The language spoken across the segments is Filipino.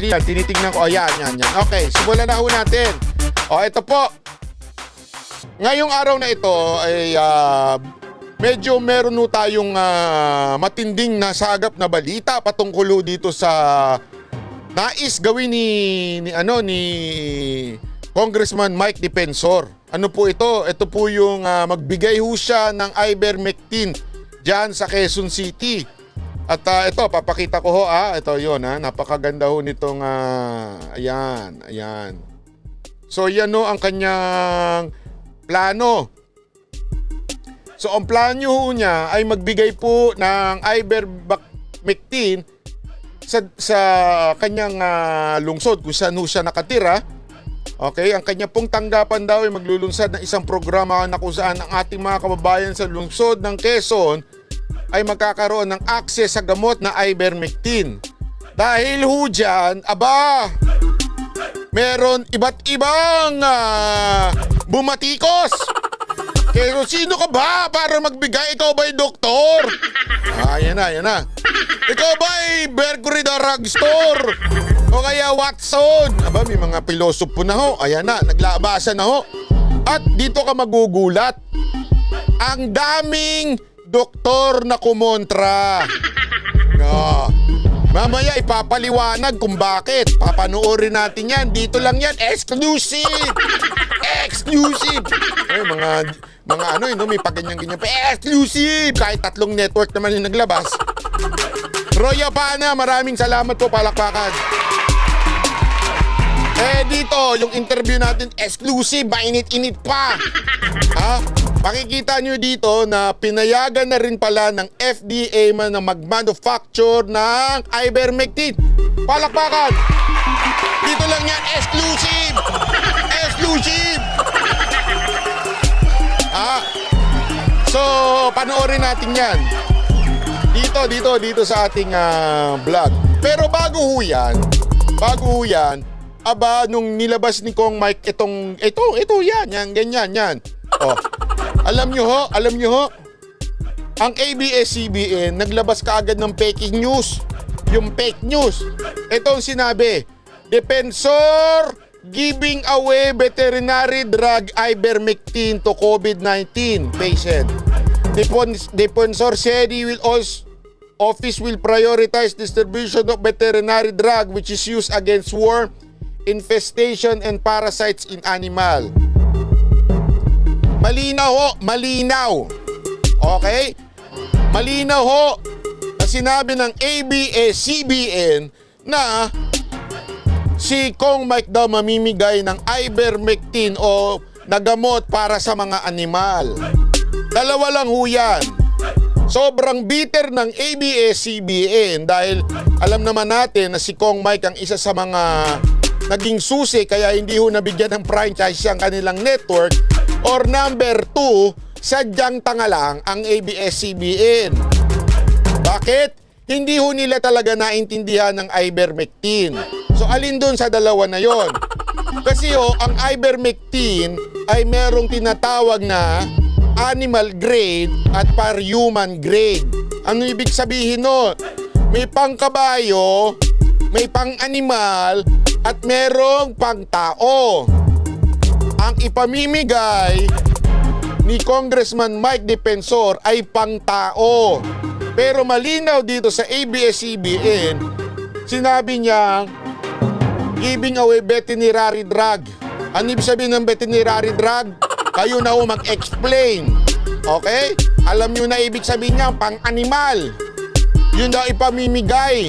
Sandali lang, tinitingnan ko. Ayan, yan. Okay, simulan na ho natin. O, ito po. Ngayong araw na ito ay medyo meron ho tayong matinding nasagap na balita patungkol ho dito sa nais gawin ni Congressman Mike Defensor. Ano po ito? Ito po yung magbigay ho siya ng ivermectin dyan sa Quezon City. At ito, papakita ko ho. Ito yun, napakaganda ho nitong, ayan. So yan ho ang kanyang plano. So ang plano ho niya ay magbigay po ng ivermectin sa kanyang lungsod kung saan ho siya nakatira. Okay, ang kanya pong tanggapan daw ay maglulunsad ng isang programa na kung saan ang ating mga kababayan sa lungsod ng Quezon ay magkakaroon ng access sa gamot na ivermectin. Dahil ho dyan, meron iba't ibang bumatikos. Pero sino ka ba para magbigay? Ikaw ba'y doktor? Yan na. Ikaw ba'y Mercury the Drugstore? O kaya Watson? May mga pilosopo na ho. Ayan na, naglabasan na ho. At dito ka magugulat. Ang daming doktor na kumontra. Mamaya ipapaliwanag kung bakit. Papanoorin natin yan. Dito lang yan. Exclusive! May pagganyan-ganyan. Exclusive! Kahit 3 network naman yung naglabas. Roya Pana, maraming salamat po, palakpakan. Dito, yung interview natin, exclusive, mainit-init pa. Makikita nyo dito na pinayagan na rin pala ng FDA na mag-manufacture ng ivermectin. Palakpakan! Dito lang yan, exclusive! So, panoorin natin yan. Dito sa ating vlog. Pero bago ho yan, nung nilabas ni Kong Mike ito yan, ganyan. Alam nyo ho, ang ABS-CBN naglabas kaagad ng fake news. Yung fake news. Ito ang sinabi, Defensor giving away veterinary drug ivermectin to COVID-19 patient. Defensor said he will office will prioritize distribution of veterinary drug which is used against worm infestation and parasites in animal. Malinaw. Okay? Malinaw ho na sinabi ng ABS-CBN na si Kong Mike daw mamimigay ng ivermectin o nagamot para sa mga animal. Dalawa lang ho yan. Sobrang bitter ng ABS-CBN dahil alam naman natin na si Kong Mike ang isa sa mga naging susi kaya hindi ho nabigyan ng franchise ang kanilang network. Or number 2, sadyang tanga lang ang ABS-CBN. Bakit? Hindi ho nila talaga naintindihan ng ivermectin. So alin doon sa dalawa na yon? Kasi ang ivermectin ay merong tinatawag na animal grade at human grade. Ano ibig sabihin no? May pangkabayo, may pang-animal, at merong pang-tao. Ang ipamimigay ni Congressman Mike Defensor ay pang-tao. Pero malinaw dito sa ABS-CBN, sinabi niya giving away veterinary drug. Ano ibig sabihin ng veterinary drug? Kayo na ho mag-explain. Okay? Alam nyo na ibig sabihin niya, pang-animal. Yun daw ipamimigay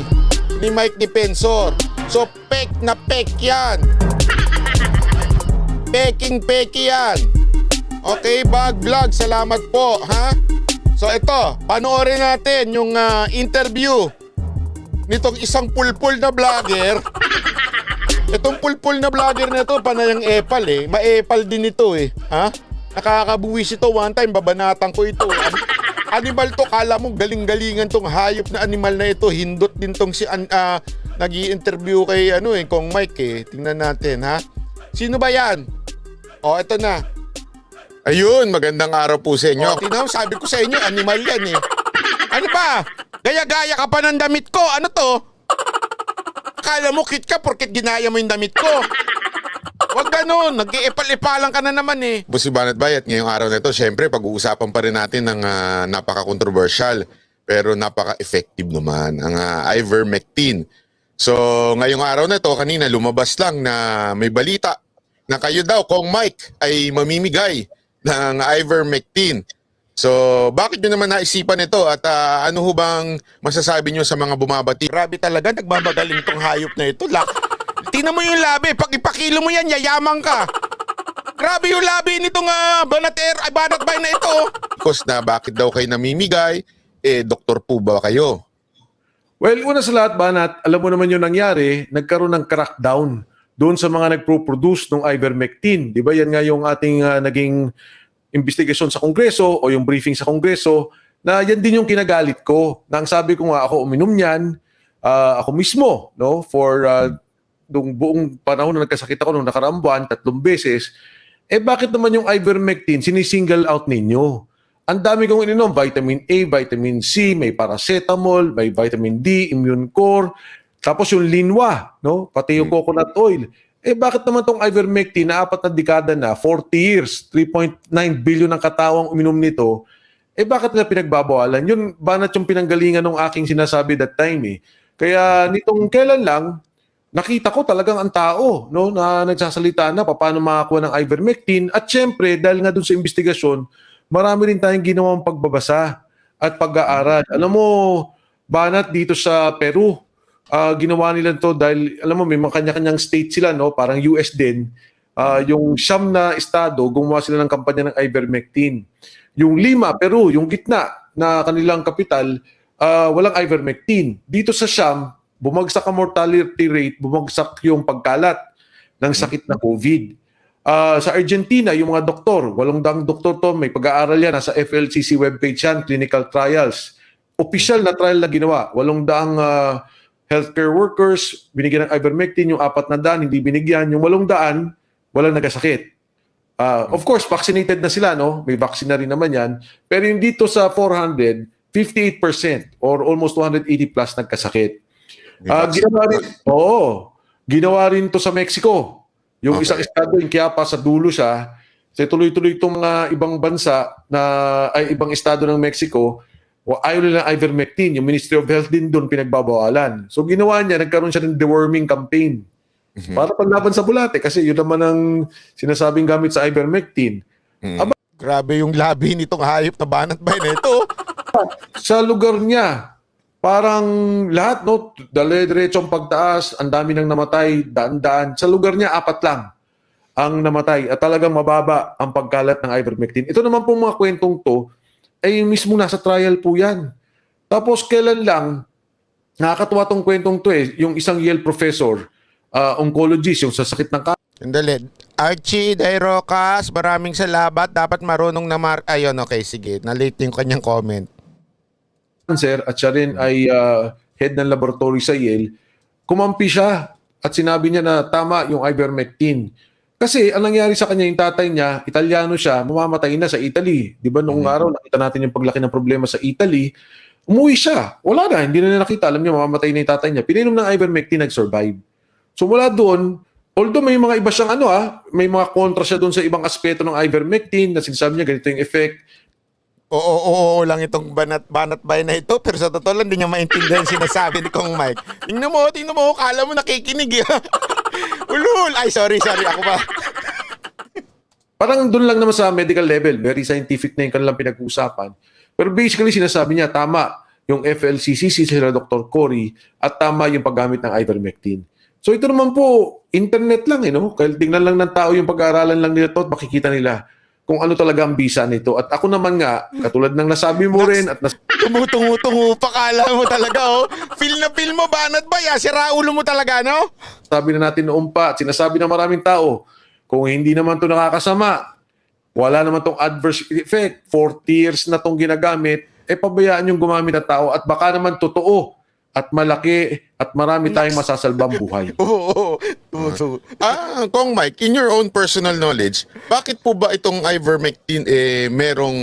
ni Mike Defensor. So, pek na pek yan. Peking-peki yan. Okay, Bag Vlog, salamat po, ha? So, ito, panoorin natin yung interview nitong isang pulpul na vlogger. Itong pulpul na vlogger na ito, panayang epal Ma-epal din ito ha? Nakakabuwis ito, one time, babanatan ko ito. Animal to, kala mo galing-galingan tong hayop na animal na ito. Hindot din tong nag-i-interview kay Kong Mike Tingnan natin, ha? Sino ba yan? Ito na. Ayun, magandang araw po sa inyo. Tingnan mo, sabi ko sa inyo, animal yan Ano ba? Gaya-gaya ka pa ng damit ko. Ano to? Akala mo cute ka porket ginaya mo yung damit ko. Wag ganun, nag-iipal-ipalan ka na naman eh. Boss Banat Bay, at ngayong araw na ito, syempre pag-uusapan pa rin natin ng napaka-controversial pero napaka-effective naman, ang ivermectin. So ngayong araw na ito, kanina lumabas lang na may balita na kayo daw, Kong Mike, ay mamimigay ng ivermectin. So bakit nyo naman naisipan ito at ano ho bang masasabi nyo sa mga bumabati? Grabe talaga, nagbabagaling tong hayop na ito. Tingnan mo yung labi, pag ipakilo mo yan, yayaman ka. Grabe yung labi nitong Banat Bay na ito. Because na bakit daw kayo namimigay, doktor po ba kayo? Well, una sa lahat, Banat, alam mo naman yung nangyari, nagkaroon ng crackdown doon sa mga nagpo-produce ng ivermectin. Di ba yan nga yung ating naging investigasyon sa Kongreso o yung briefing sa Kongreso, na yan din yung kinagalit ko. Na ang sabi ko nga, ako uminom yan, ako mismo, no, for nung buong panahon na nagkasakit ako nung nakaraang buwan, 3 beses, bakit naman yung ivermectin sinisingle out ninyo? Ang dami kong ininom, vitamin A, vitamin C, may paracetamol, may vitamin D, immune core, tapos yung linwa, no? Pati yung coconut oil. Bakit naman tong ivermectin na 4 na dekada na, 40 years, 3.9 billion ang katawang uminom nito, bakit na pinagbabawalan? Yun, banat yung pinanggalingan ng aking sinasabi that time eh. Kaya nitong kailan lang, nakita ko talagang ang tao, no, na nagsasalita na paano makakuha ng ivermectin. At syempre, dahil nga dun sa investigasyon, marami rin tayong ginawang pagbabasa at pag-aaral. Alam mo, Banat, dito sa Peru, ginawa nila to dahil, alam mo, may mga kanya-kanyang state sila, no, parang US din. Yung siyam na estado, gumawa sila ng kampanya ng ivermectin. Yung Lima, Peru, yung gitna na kanilang kapital, walang ivermectin. Dito sa Siam, bumagsak ang mortality rate, bumagsak yung pagkalat ng sakit na COVID. Sa Argentina, yung mga doktor, 800 doktor to, may pag-aaral yan, nasa FLCC webpage yan, clinical trials. Official na trial na ginawa, 800 healthcare workers, binigyan ng ivermectin, yung 400, hindi binigyan, yung 800, walang nagasakit. Of course, vaccinated na sila, no? May vaccine na rin naman yan. Pero yung dito sa 400, 58% or almost 280 plus nagkasakit. Ginawa rin to sa Mexico. Yung isang estado, yung Quiapas, sa dulo siya. Kasi tuloy-tuloy itong mga ibang bansa ay ibang estado ng Mexico, ayaw nila ng ivermectin. Yung Ministry of Health din doon pinagbabawalan. So ginawa niya, nagkaroon siya ng deworming campaign. Para paglaban sa bulate. Kasi yun naman ang sinasabing gamit sa ivermectin. Grabe yung labi nitong hayop na Banat Bay na ito. Sa lugar niya, parang lahat, no, dali-diretsong pagtaas, ang dami nang namatay, daan-daan. Sa lugar niya, 4 lang ang namatay at talagang mababa ang pagkalat ng ivermectin. Ito naman pong mga kwentong to, ay mismo nasa trial po yan. Tapos kailan lang, nakakatuwa tong kwentong to yung isang Yale professor, oncologist, yung sa sakit ng Sandali. Archie Dairocas, maraming salamat. Dapat marunong na Ayun, okay, sige. Na-late yung kanyang comment. Cancer at siya rin ay head ng laboratory sa Yale, kumampi siya at sinabi niya na tama yung ivermectin. Kasi ang nangyari sa kanya, yung tatay niya, Italiano siya, mamamatay na sa Italy. Di ba noong araw, nakita natin yung paglaki ng problema sa Italy, umuwi siya. Wala na, hindi na nakita. Alam niya, mamamatay na yung tatay niya. Pinainom ng ivermectin, nag-survive. So mula doon, although may mga iba siyang may mga kontra siya doon sa ibang aspeto ng ivermectin, na sinasabi niya ganito yung effect. Oo lang itong Banat Bay na ito, pero sa totoo lang, hindi niya maintindihan sinasabi ni Kong Mike. Tingnan mo, kala mo nakikinig. Ulul! Ay, sorry, ako pa. Parang doon lang naman sa medical level, very scientific na yung kanilang pinag-uusapan. Pero basically, sinasabi niya, tama yung FLCC, sila Dr. Cory, at tama yung paggamit ng ivermectin. So ito naman po, internet lang, no? Kaya tingnan lang ng tao yung pag-aaralan lang nila ito at makikita nila kung ano talaga ang bisa nito. At ako naman nga, katulad ng nasabi mo rin at tumutungo pa, kala mo talaga, Feel na feel mo, Banat Bay, sira ulo mo talaga, no? Sabi na natin noon pa, at sinasabi ng maraming tao, kung hindi naman ito nakakasama, wala naman itong adverse effect, 40 years na itong ginagamit, pabayaan yung gumamit na tao at baka naman totoo at malaki at marami tayong masasalbang buhay. Oo. Kong Mike, in your own personal knowledge, bakit po ba itong ivermectin merong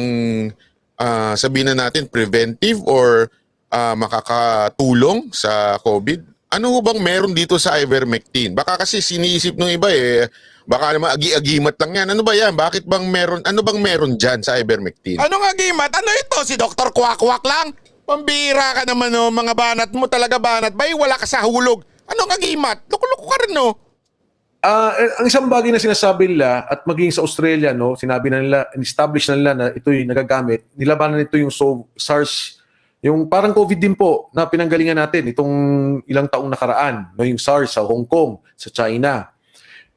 sabihin na natin preventive or makakatulong sa COVID? Ano ho bang meron dito sa ivermectin? Baka kasi siniisip ng iba baka naman agi-agimat lang yan. Ano ba yan? Bakit bang meron, ano bang meron dyan sa ivermectin? Ano nga gimat? Ano ito? Si Dr. Kwak-Kwak lang? Pambira ka naman oh, mga banat mo talaga banat. Bay, wala ka sa hulog. Ano nga gimat? Loko-loko ka rin oh. Ang isang bagay na sinasabi nila at maging sa Australia, no, sinabi na nila, establish na nila na ito'y nagagamit, nilabanan nito yung SARS, yung parang COVID din po na pinanggalingan natin itong ilang taong nakaraan, no, yung SARS sa Hong Kong, sa China.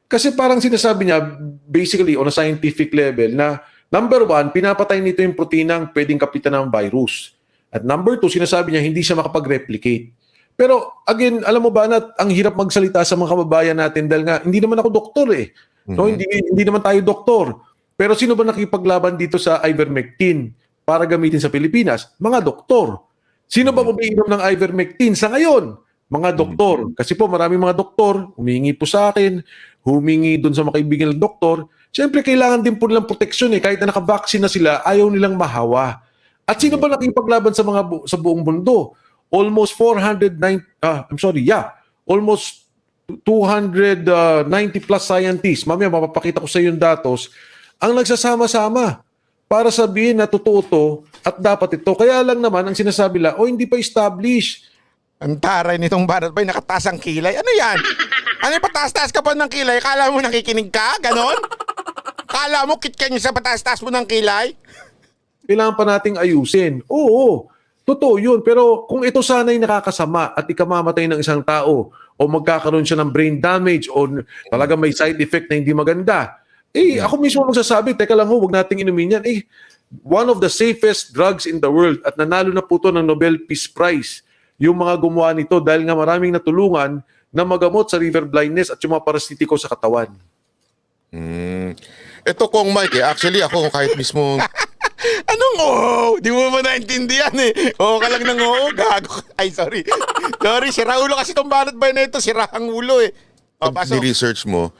Kasi parang sinasabi niya, basically on a scientific level, na number one, pinapatay nito yung proteinang pwedeng kapitan ng virus. At number two, sinasabi niya, hindi siya makapag-replicate. Pero again, alam mo ba na ang hirap magsalita sa mga kababayan natin dahil nga hindi naman ako doktor eh. No, hindi naman tayo doktor. Pero sino ba nakipaglaban dito sa ivermectin para gamitin sa Pilipinas? Mga doktor. Sino ba umiinom ng ivermectin sa ngayon? Mga doktor. Kasi po maraming mga doktor, humingi po sa akin, humingi doon sa mga kaibigan ng doktor. Siyempre kailangan din po nilang proteksyon eh. Kahit na nakabaksin na sila, ayaw nilang mahawa. At sino ba nakipaglaban sa mga sa buong mundo? Almost almost 290 plus scientists, mamaya mapapakita ko sa iyo yung datos, ang nagsasama-sama para sabihin na totoo to at dapat ito. Kaya lang naman ang sinasabi la, hindi pa established. Ang taray nitong banat bay, nakataas ang kilay. Ano yan? Ano yung pataas-taas ka pa ng kilay? Kala mo nakikinig ka? Ganon? Kala mo kit ka niyo sa pataas-taas mo ng kilay? Kailangan pa nating ayusin. Oo, totoo yun. Pero kung ito sana'y nakakasama at ikamamatay ng isang tao o magkakaroon siya ng brain damage o talaga may side effect na hindi maganda, ako mismo magsasabi, teka lang huwag nating inumin yan. One of the safest drugs in the world at nanalo na po ito ng Nobel Peace Prize yung mga gumawa nito dahil nga maraming natulungan na magamot sa river blindness at yung mga parasitiko sa katawan. Ito kong Mike, actually ako kahit mismo Anong oo? Di mo ba naintindihan eh? Oo ka lang ng oo, gago. Ay, sorry. Sorry, sira ulo kasi itong banat bay na ito. Sira ang ulo eh. Pasok. ni-research mo,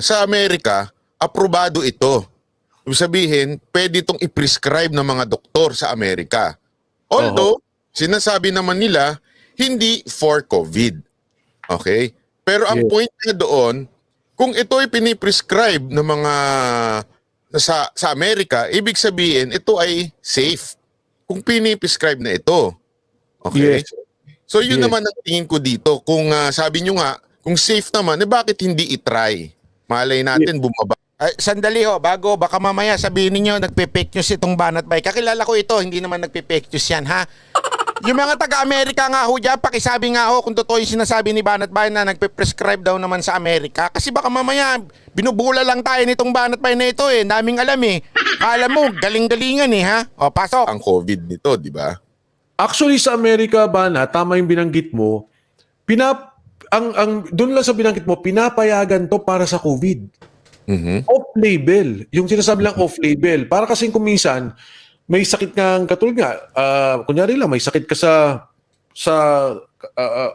sa Amerika, aprobado ito. Ibig sabihin, pwede itong i-prescribe ng mga doktor sa Amerika. Although, sinasabi naman nila, hindi for COVID. Okay? Pero ang point na doon, kung ito ay piniprescribe ng mga sa Amerika, ibig sabihin, ito ay safe. Kung piniprescribe na ito. Okay? Yes. So yun naman ang tingin ko dito. Kung sabi nyo nga, kung safe naman, bakit hindi itry? Malay natin bumaba. Ay, sandali ho, bago, baka mamaya sabihin ninyo, nagpe-fake news itong banat bay. Kakilala ko ito, hindi naman nagpe-fake news yan, ha? Yung mga taga-Amerika nga ho dyan, pakisabi nga ho kung totoo yung sinasabi ni Banat Bay na nagpe-prescribe daw naman sa Amerika. Kasi baka mamaya, binubula lang tayo nitong Banat Bay na ito eh. Daming alam eh. Alam mo, galing-galingan eh, ha? O, pasok. Ang COVID nito, di ba? Actually sa Amerika, Bana, tama yung binanggit mo, doon lang sa binanggit mo, pinapayagan to para sa COVID. Off-label. Yung sinasabi lang off-label. Para kasing kuminsan, may sakit kang katulad nga, kunyari lang, may sakit ka sa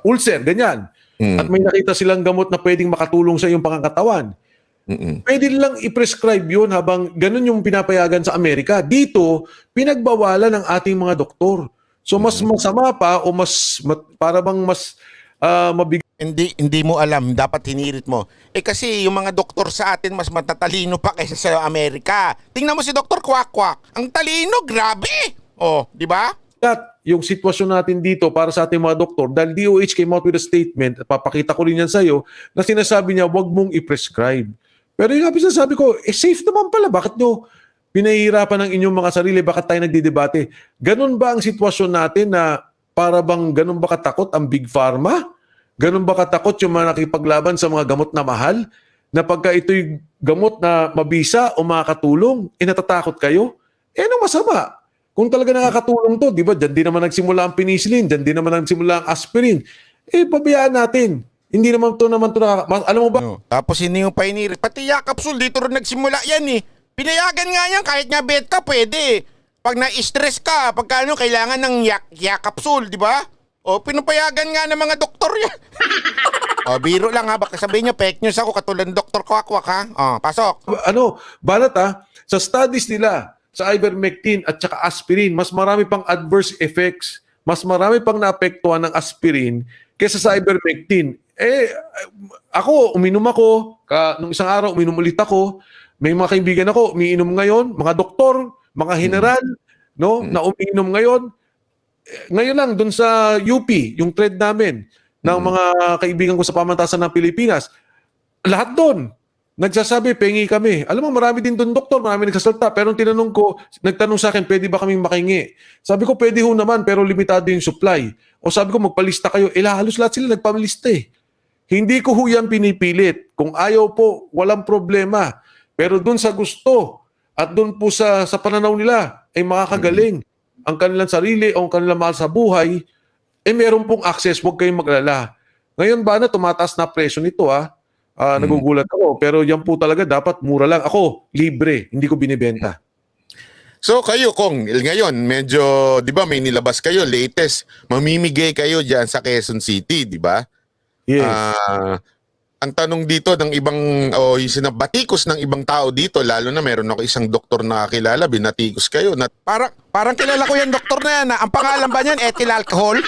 ulcer, ganyan. At may nakita silang gamot na pwedeng makatulong sa iyong pangangatawan. Pwede lang i-prescribe yun habang ganun yung pinapayagan sa Amerika. Dito, pinagbawalan ng ating mga doktor. So mas masama pa o para bang mas mabigat. Hindi mo alam, dapat hinirit mo. Kasi yung mga doktor sa atin mas matatalino pa kaysa sa Amerika. Tingnan mo si Dr. Kwak-Kwak. Ang talino, grabe! Oh, di ba? Yung sitwasyon natin dito para sa ating mga doktor, dahil DOH came out with a statement, at papakita ko rin yan sa'yo, na sinasabi niya, wag mong i-prescribe. Pero yung sinasabi ko, safe naman pala. Bakit nyo pinahihirapan ng inyong mga sarili? Bakit tayo nagdidebate? Ganun ba ang sitwasyon natin na para bang ganun ba katakot ang Big Pharma? Ganun ba katakot yung mga nakipaglaban sa mga gamot na mahal? Na pagka ito'y gamot na mabisa o makakatulong, natatakot kayo? Anong masama? Kung talaga nakakatulong to, di ba? Diyan din naman nagsimula ang penicillin, diyan din naman nagsimula ang aspirin. Pabayaan natin. Hindi naman to alam mo ba? No. Tapos hindi mo pa hinirit. Pati Yakapsul, dito rin nagsimula yan eh. Pinayagan nga yan, kahit nga bet ka, pwede. Pag na-stress ka, pagka kailangan ng Yakapsul, di ba? O, pinapayagan nga ng mga doktor yan. O, biro lang ha. Baka sabihin niyo, fake news ako katulad ng Dr. Kwak-Kwak ha. O, pasok. Banat sa studies nila, sa ivermectin at saka aspirin, mas marami pang adverse effects, mas marami pang naapektuhan ng aspirin kesa sa ivermectin. Ako, uminom ako, nung isang araw, uminom ulit ako. May mga kaibigan ako, umiinom ngayon, mga doktor, mga general, no, na umiinom ngayon. Ngayon lang, dun sa UP, yung trade namin, ng mga kaibigan ko sa pamantasan ng Pilipinas, lahat doon, nagsasabi, pengi kami. Alam mo, marami din doon doktor, marami nagsasalta. Pero tinanong ko, nagtanong sa akin, pwede ba kaming makingi? Sabi ko, pwede ho naman, pero limitado yung supply. O sabi ko, magpalista kayo. Halos lahat sila nagpalista eh. Hindi ko ho yan pinipilit. Kung ayaw po, walang problema. Pero doon sa gusto at doon po sa pananaw nila ay makakagaling ang kanilang sarili o ang kanilang mahal sa buhay, meron pong access, huwag kayong maglala. Ngayon ba na tumataas na presyo nito nagugulat ako. Pero yan po talaga dapat mura lang. Ako, libre, hindi ko binibenta. So kayo kung ngayon medyo 'di ba may nilabas kayo latest, mamimigay kayo diyan sa Quezon City, 'di ba? Yes. Ang tanong dito ng ibang yung sinabatikos ng ibang tao dito, lalo na meron ako isang doktor na kakilala, binatikos kayo na Parang kilala ko yung doktor na yan. Ang pangalan ba niyan? Ethyl alcohol?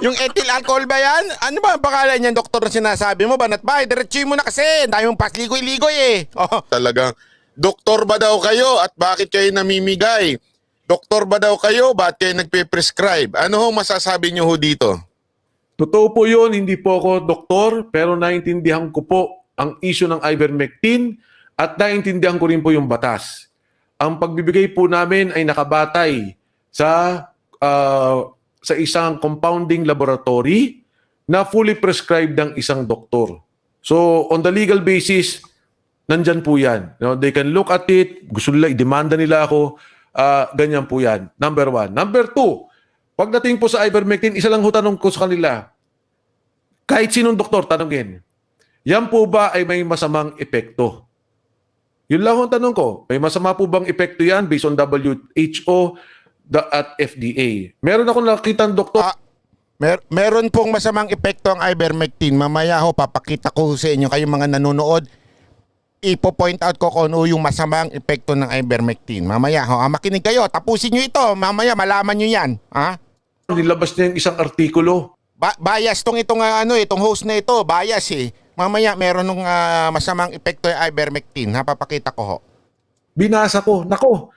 Yung ethyl alcohol ba yan? Ano ba ang pangalan niyan, doktor, na sinasabi mo? Banat ba? Diretsuin mo na kasi. Dahil yung pasligoy-ligoy eh. Oh. talagang doktor ba daw kayo at bakit kayo namimigay? Doktor ba daw kayo, bakit kayo nagpe-prescribe? Ano ho masasabi niyo ho dito? Totoo po yun, hindi po ako doktor, pero naintindihan ko po ang issue ng ivermectin at naintindihan ko rin po yung batas. Ang pagbibigay po namin ay nakabatay sa isang compounding laboratory na fully prescribed ng isang doktor. So, on the legal basis, nandyan po yan. You know, they can look at it, gusto nila, i-demanda nila ako, ganyan po yan. Number one. Number two, pagdating po sa ivermectin, isa lang ho tanong ko sa kanila. Kahit sinong doktor, tanongin, yan po ba ay may masamang epekto? Yun lang ang tanong ko. May masama po bang epekto yan based on WHO at FDA? Meron akong nakitang doktor. Meron pong masamang epekto ang ivermectin. Mamaya ho, papakita ko sa inyo kayong mga nanonood. Ipo-point out ko kung ano yung masamang epekto ng ivermectin. Mamaya ho, makinig kayo. Tapusin nyo ito. Mamaya malaman nyo yan. Nilabas niya yung isang artikulo. Bias itong host na ito. Bias eh. Mamaya meron ng masamang epekto yung ivermectin. Papakita ko ho. Binasa ko. Nako.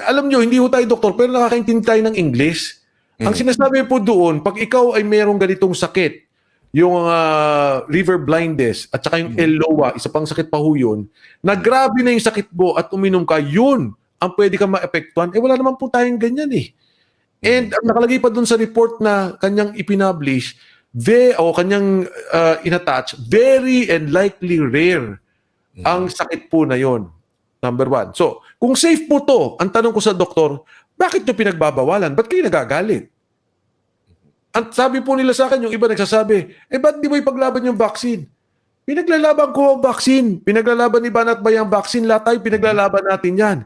Alam nyo, hindi ho tayo doktor, pero nakakaintindi tayo ng English. Ang sinasabi po doon, pag ikaw ay merong ganitong sakit, yung liver blindness at saka yung LOA, isa pang sakit pa ho yun, na grabe na yung sakit mo at uminom ka, yun ang pwede ka ma-epektuhan. Wala naman po tayong ganyan eh. And ang nakalagay pa doon sa report na kanyang ipinablish, kanyang inattach, very and likely rare ang sakit po na yon. Number one. So, kung safe po to, ang tanong ko sa doktor, bakit nyo pinagbabawalan? Ba't kayo nagagalit? At sabi po nila sa akin, yung iba nagsasabi, ba't di mo ipaglaban yung vaccine? Pinaglalaban ko ang vaccine. Pinaglalaban ni Banat Bay ang vaccine. Lahat tayo pinaglalaban natin yan.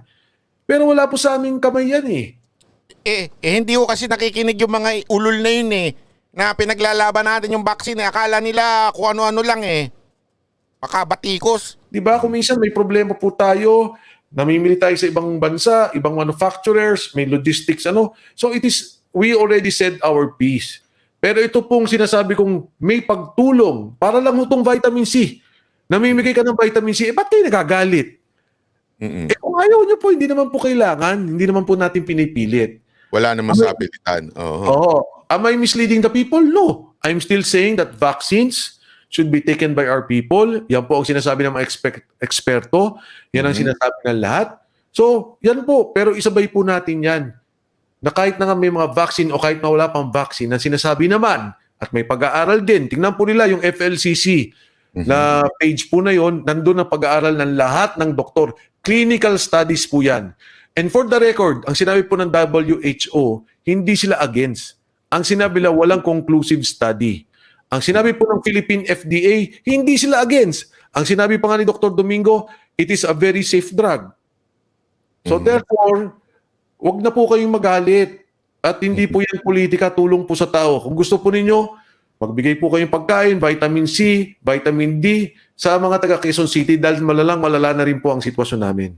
Pero wala po sa aming kamay yan eh. Hindi ko kasi nakikinig yung mga ulol na yun eh. Na pinaglalaban natin yung vaccine eh. Akala nila kung ano-ano lang eh. Makabatikos. Di ba? Kung minsan may problema po tayo, namimili tayo sa ibang bansa, ibang manufacturers, may logistics, So we already said our piece. Pero ito pong sinasabi kong may pagtulong para lang itong vitamin C. Namimigay ka ng vitamin C, ba't kayo nagagalit? Kung ayaw nyo po, hindi naman po kailangan, hindi naman po natin pinipilit. Wala namang sapilitan. Am I misleading the people? No. I'm still saying that vaccines should be taken by our people. Yan po ang sinasabi ng mga eksperto. Yan ang sinasabi ng lahat. So, yan po. Pero isabay po natin yan. Na kahit na nga may mga vaccine o kahit na wala pang vaccine, ang sinasabi naman, at may pag-aaral din. Tingnan po nila yung FLCC na page po na yon, nandun ang pag-aaral ng lahat ng doktor. Clinical studies po yan. And for the record, ang sinabi po ng WHO, hindi sila against. Ang sinabi nila, walang conclusive study. Ang sinabi po ng Philippine FDA, hindi sila against. Ang sinabi pa nga ni Dr. Domingo, it is a very safe drug. So therefore, wag na po kayong magalit. At hindi po yan politika, tulong po sa tao. Kung gusto po ninyo, magbigay po kayong pagkain, vitamin C, vitamin D, sa mga taga Quezon City dahil malala na rin po ang sitwasyon namin.